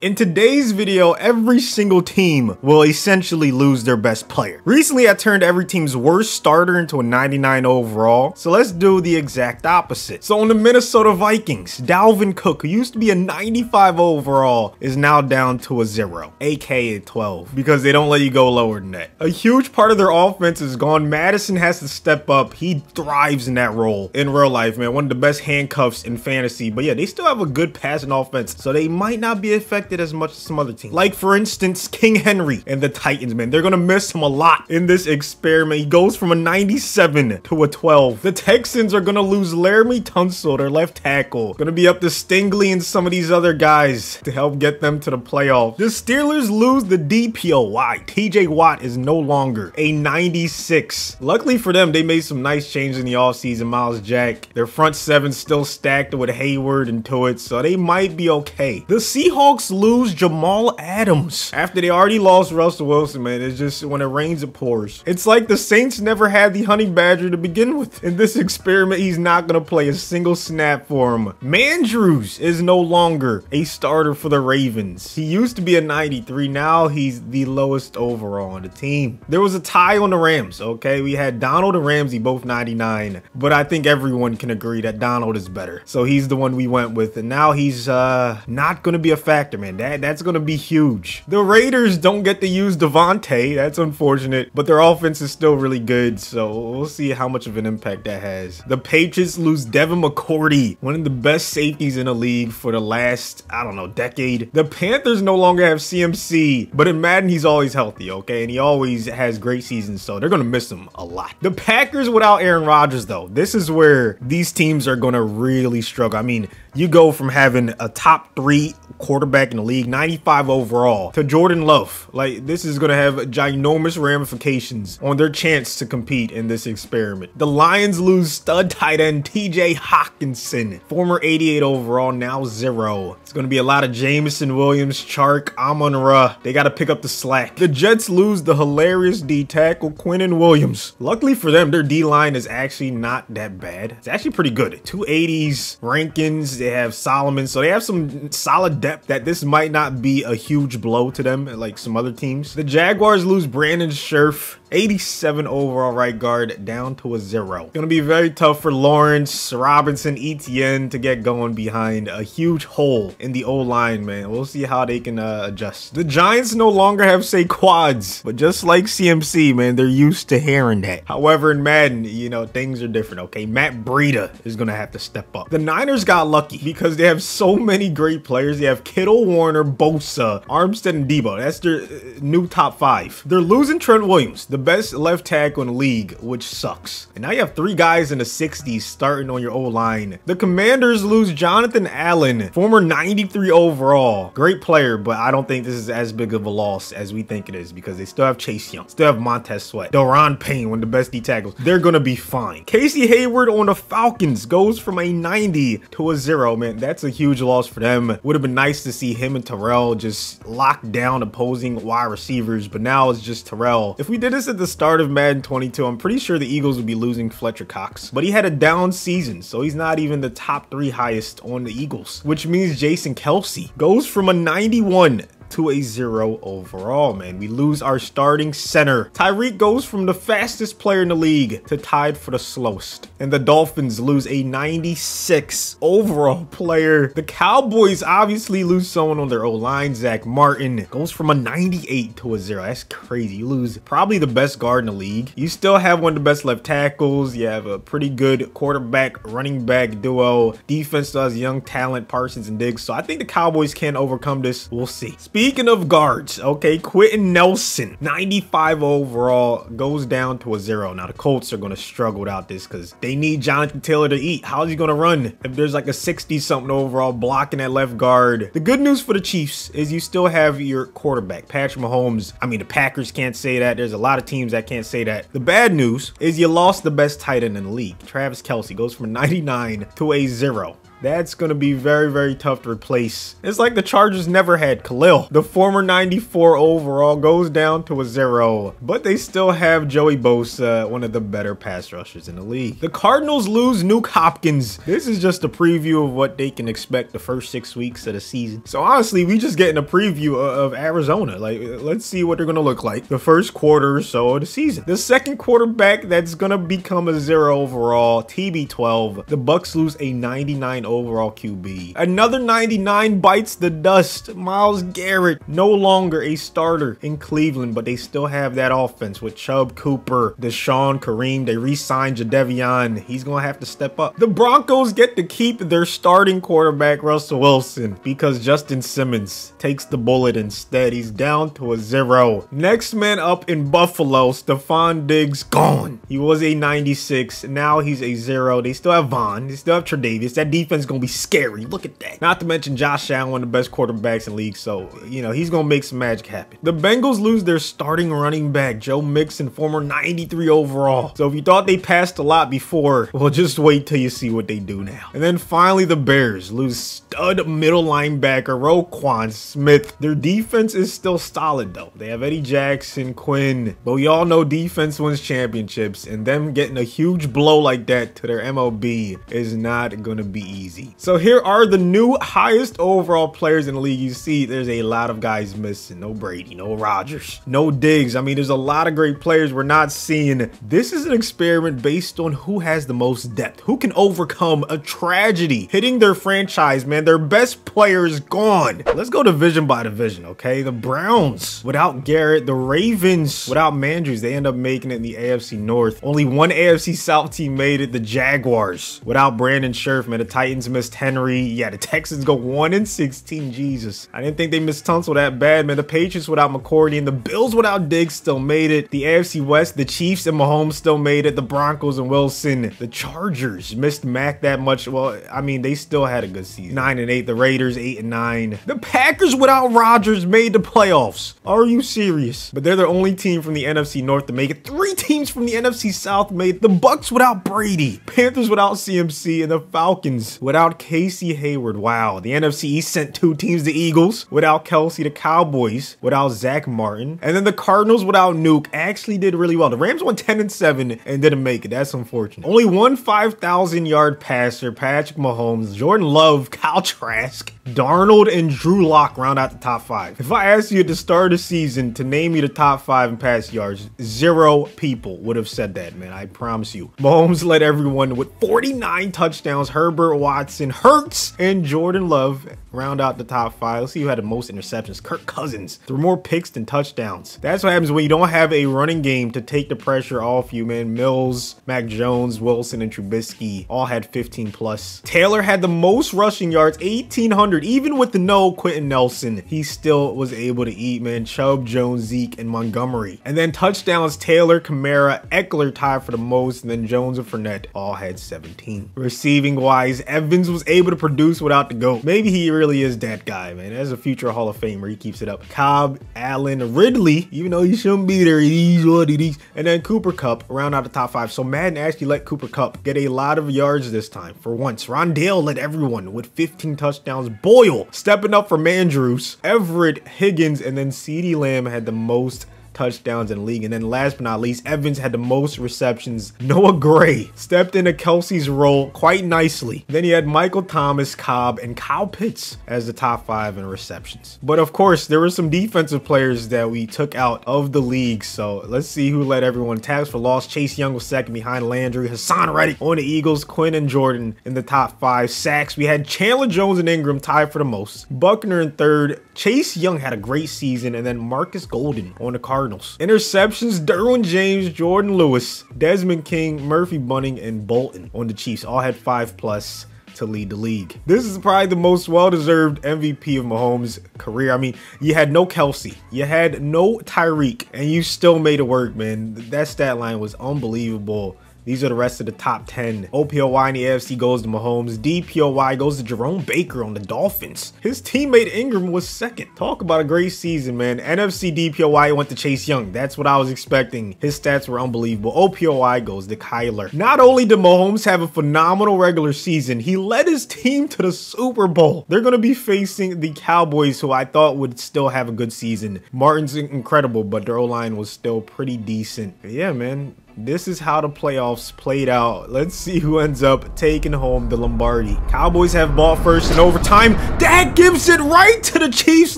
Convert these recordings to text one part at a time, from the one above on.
In today's video, every single team will essentially lose their best player. Recently, I turned every team's worst starter into a 99 overall, so let's do the exact opposite. So on the Minnesota Vikings, Dalvin Cook, who used to be a 95 overall, is now down to a 0, aka 12, because they don't let you go lower than that. A huge part of their offense is gone. Madison has to step up. He thrives in that role in real life, man. One of the best handcuffs in fantasy, but yeah, they still have a good passing offense, so they might not be affected as much as some other teams. Like, for instance, King Henry and the Titans, man. They're gonna miss him a lot in this experiment. He goes from a 97 to a 12. The Texans are gonna lose Laramie Tunsil, their left tackle. Gonna be up to Stingley and some of these other guys to help get them to the playoffs. The Steelers lose the DPOY. TJ Watt is no longer a 96. Luckily for them, they made some nice changes in the offseason. Miles Jack. Their front seven still stacked with Hayward and Tuitt, so they might be okay. The Seahawks lose Jamal Adams after they already lost Russell Wilson, man. It's just when it rains, it pours. It's like the Saints never had the Honey Badger to begin with. In this experiment, he's not going to play a single snap for him. Mandrews is no longer a starter for the Ravens. He used to be a 93. Now he's the lowest overall on the team. There was a tie on the Rams, okay? We had Donald and Ramsey, both 99. But I think everyone can agree that Donald is better. So he's the one we went with. And now he's not going to be a factor, man. That's going to be huge. The Raiders don't get to use Devontae. That's unfortunate, but their offense is still really good, so we'll see how much of an impact that has. The Patriots lose Devin McCourty, one of the best safeties in the league for the last, I don't know, decade. The Panthers no longer have CMC, but in Madden, he's always healthy, okay? And he always has great seasons, so they're going to miss him a lot. The Packers without Aaron Rodgers, though, this is where these teams are going to really struggle. I mean, you go from having a top 3 quarterback in the league, 95 overall, to Jordan Love. Like, this is going to have ginormous ramifications on their chance to compete in this experiment. The Lions lose stud tight end TJ Hawkinson, former 88 overall, now 0. It's going to be a lot of Jameson Williams, Chark, Amon-Ra. They got to pick up the slack. The Jets lose the hilarious D tackle Quinnen Williams. Luckily for them, their D line is actually not that bad. It's actually pretty good. 280s, Rankins, they have Solomon, so they have some solid depth that this might not be a huge blow to them like some other teams. The Jaguars lose Brandon Scherff, 87 overall right guard, down to a 0. Gonna be very tough for Lawrence, Robinson, Etienne to get going behind a huge hole in the O-line, man. We'll see how they can adjust. The Giants no longer have Saquads, but just like CMC, man, they're used to hearing that. However, in Madden, you know, things are different, okay? Matt Breida is gonna have to step up. The Niners got lucky because they have so many great players. They have Kittle, Warner, Bosa, Armstead, and Debo. That's their new top 5. They're losing Trent Williams, the best left tackle in the league, which sucks. And now you have 3 guys in the 60s starting on your O-line. The Commanders lose Jonathan Allen, former 93 overall. Great player, but I don't think this is as big of a loss as we think it is because they still have Chase Young, still have Montez Sweat, Daron Payne, one of the best D tackles. They're gonna be fine. Casey Hayward on the Falcons goes from a 90 to a 0, man. That's a huge loss for them. Would have been nice to see him and Terrell just lock down opposing wide receivers, but now it's just Terrell. If we did this at the start of Madden 22, I'm pretty sure the Eagles would be losing Fletcher Cox, but he had a down season, so he's not even the top 3 highest on the Eagles, which means Jason Kelce goes from a 91 to a 0 overall, man. We lose our starting center. Tyreek goes from the fastest player in the league to tied for the slowest. And the Dolphins lose a 96 overall player. The Cowboys obviously lose someone on their O-line. Zach Martin goes from a 98 to a 0. That's crazy. You lose probably the best guard in the league. You still have one of the best left tackles. You have a pretty good quarterback, running back duo. Defense does young talent, Parsons and Diggs. So I think the Cowboys can overcome this. We'll see. Speaking of guards, okay, Quentin Nelson, 95 overall, goes down to a 0. Now, the Colts are going to struggle without this because they need Jonathan Taylor to eat. How's he going to run if there's like a 60-something overall blocking at left guard? The good news for the Chiefs is you still have your quarterback, Patrick Mahomes. I mean, the Packers can't say that. There's a lot of teams that can't say that. The bad news is you lost the best tight end in the league. Travis Kelce goes from 99 to a 0. That's going to be very, very tough to replace. It's like the Chargers never had Khalil. The former 94 overall goes down to a 0, but they still have Joey Bosa, one of the better pass rushers in the league. The Cardinals lose Nuke Hopkins. This is just a preview of what they can expect the first 6 weeks of the season. So honestly, we just getting a preview of Arizona. Like, let's see what they're going to look like the first quarter or so of the season. The second quarterback that's going to become a 0 overall, TB12. The Bucks lose a 99 overall QB. Another 99 bites the dust. Myles Garrett, no longer a starter in Cleveland, but they still have that offense with Chubb, Cooper, Deshaun, Kareem. They re-signed Jadeveon. He's going to have to step up. The Broncos get to keep their starting quarterback, Russell Wilson, because Justin Simmons takes the bullet instead. He's down to a 0. Next man up in Buffalo, Stephon Diggs, gone. He was a 96. Now he's a 0. They still have Vaughn. They still have Tre'Davious. That defense is going to be scary. Look at that. Not to mention Josh Allen, one of the best quarterbacks in the league. So, you know, he's going to make some magic happen. The Bengals lose their starting running back, Joe Mixon, former 93 overall. So if you thought they passed a lot before, well, just wait till you see what they do now. And then finally, the Bears lose stud middle linebacker, Roquan Smith. Their defense is still solid, though. They have Eddie Jackson, Quinn. But we all know defense wins championships, and them getting a huge blow like that to their MLB is not going to be easy. So here are the new highest overall players in the league. You see, there's a lot of guys missing. No Brady, no Rodgers, no Diggs. I mean, there's a lot of great players we're not seeing. This is an experiment based on who has the most depth, who can overcome a tragedy hitting their franchise, man. Their best player is gone. Let's go division by division, okay? The Browns without Garrett, the Ravens without Mandrews, they end up making it in the AFC North. Only one AFC South team made it, the Jaguars without Brandon Scherf, man. The Titans missed Henry. Yeah, the Texans go 1-16. Jesus, I didn't think they missed Tunsil that bad, man. The Patriots without McCourty and the Bills without Diggs still made it. The AFC West, the Chiefs and Mahomes still made it. The Broncos and Wilson. The Chargers missed Mac that much. Well, I mean, they still had a good season. 9-8. The Raiders 8-9. The Packers without Rodgers made the playoffs. Are you serious? But they're the only team from the NFC North to make it. 3 teams from the NFC South made it. The Bucks without Brady. Panthers without CMC. And the Falcons without Casey Hayward. Wow. The NFC East sent 2 teams, the Eagles without Kelsey. The Cowboys without Zach Martin. And then the Cardinals without Nuke actually did really well. The Rams went 10-7 and didn't make it. That's unfortunate. Only one 5,000-yard passer, Patrick Mahomes, Jordan Love, Kyle Trask, Darnold, and Drew Lock round out the top 5. If I asked you at the start of the season to name me the top 5 in pass yards, 0 people would have said that, man. I promise you. Mahomes led everyone with 49 touchdowns. Herbert, Watson, Hurts, and Jordan Love round out the top 5. Let's see who had the most interceptions. Kirk Cousins threw more picks than touchdowns. That's what happens when you don't have a running game to take the pressure off you, man. Mills, Mac Jones, Wilson, and Trubisky all had 15+. Taylor had the most rushing yards, 1,800. Even with the no Quentin Nelson, he still was able to eat, man. Chubb, Jones, Zeke, and Montgomery. And then touchdowns, Taylor, Kamara, Eckler tied for the most, and then Jones and Fournette all had 17. Receiving wise, Evans was able to produce without the GOAT. Maybe he really is that guy, man. As a future Hall of Famer, he keeps it up. Cobb, Allen, Ridley, even though he shouldn't be there, he's what it is. And then Cooper Kupp round out the top 5. So Madden actually let Cooper Kupp get a lot of yards this time. For once, Rondale led everyone with 15 touchdowns. Boyle stepping up for Mandrews. Everett, Higgins, and then CeeDee Lamb had the most touchdowns in the league. And then last but not least, Evans had the most receptions. Noah Gray stepped into Kelsey's role quite nicely. Then he had Michael Thomas, Cobb, and Kyle Pitts as the top 5 in receptions. But of course, there were some defensive players that we took out of the league. So let's see who led everyone. Tags for loss. Chase Young was second behind Landry. Hassan Reddick on the Eagles. Quinn and Jordan in the top 5. Sacks, we had Chandler Jones and Ingram tied for the most. Buckner in third. Chase Young had a great season. And then Marcus Golden on the Cardinals. Interceptions, Derwin James, Jordan Lewis, Desmond King, Murphy Bunting, and Bolton on the Chiefs. All had 5+ to lead the league. This is probably the most well-deserved MVP of Mahomes' career. I mean, you had no Kelsey, you had no Tyreek, and you still made it work, man. That stat line was unbelievable. These are the rest of the top 10. OPOY in the AFC goes to Mahomes. DPOY goes to Jerome Baker on the Dolphins. His teammate Ingram was second. Talk about a great season, man. NFC DPOY went to Chase Young. That's what I was expecting. His stats were unbelievable. OPOY goes to Kyler. Not only did Mahomes have a phenomenal regular season, he led his team to the Super Bowl. They're going to be facing the Cowboys, who I thought would still have a good season. Martin's incredible, but their O-line was still pretty decent. But yeah, man. This is how the playoffs played out. Let's see who ends up taking home the Lombardi. Cowboys have ball first in overtime. That gives it right to the Chiefs.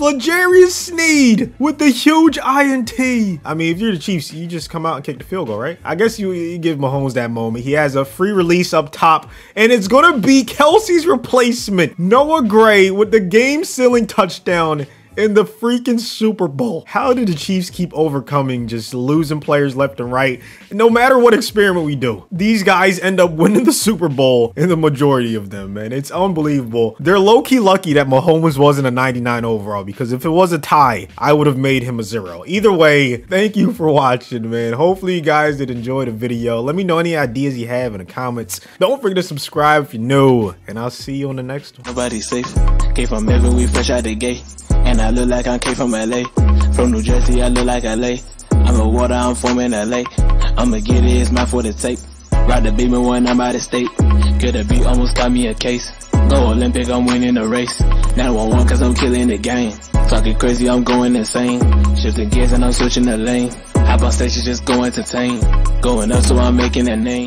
L'Jarius Sneed with the huge INT. I mean, if you're the Chiefs, you just come out and kick the field goal, right? I guess you give Mahomes that moment. He has a free release up top, and it's going to be Kelsey's replacement, Noah Gray, with the game-sealing touchdown in the freaking Super Bowl. How did the Chiefs keep overcoming just losing players left and right? And no matter what experiment we do, these guys end up winning the Super Bowl in the majority of them, man. It's unbelievable. They're low-key lucky that Mahomes wasn't a 99 overall, because if it was a tie, I would have made him a 0. Either way, thank you for watching, man. Hopefully you guys did enjoy the video. Let me know any ideas you have in the comments. Don't forget to subscribe if you're new, and I'll see you on the next one. Nobody's safe. Came from Memphis, we fresh out the gate. And I look like I came from LA. From New Jersey, I look like LA. I'm a water, I'm from in LA. I'ma get it, it's mine for the tape. Ride the baby when I'm out of state. Coulda beat, almost got me a case. Go Olympic, I'm winning the race. 911 cause I'm killing the game. Talking crazy, I'm going insane. Shifting gears and I'm switching the lane. Hop on station, just go entertain. Going up so I'm making a name.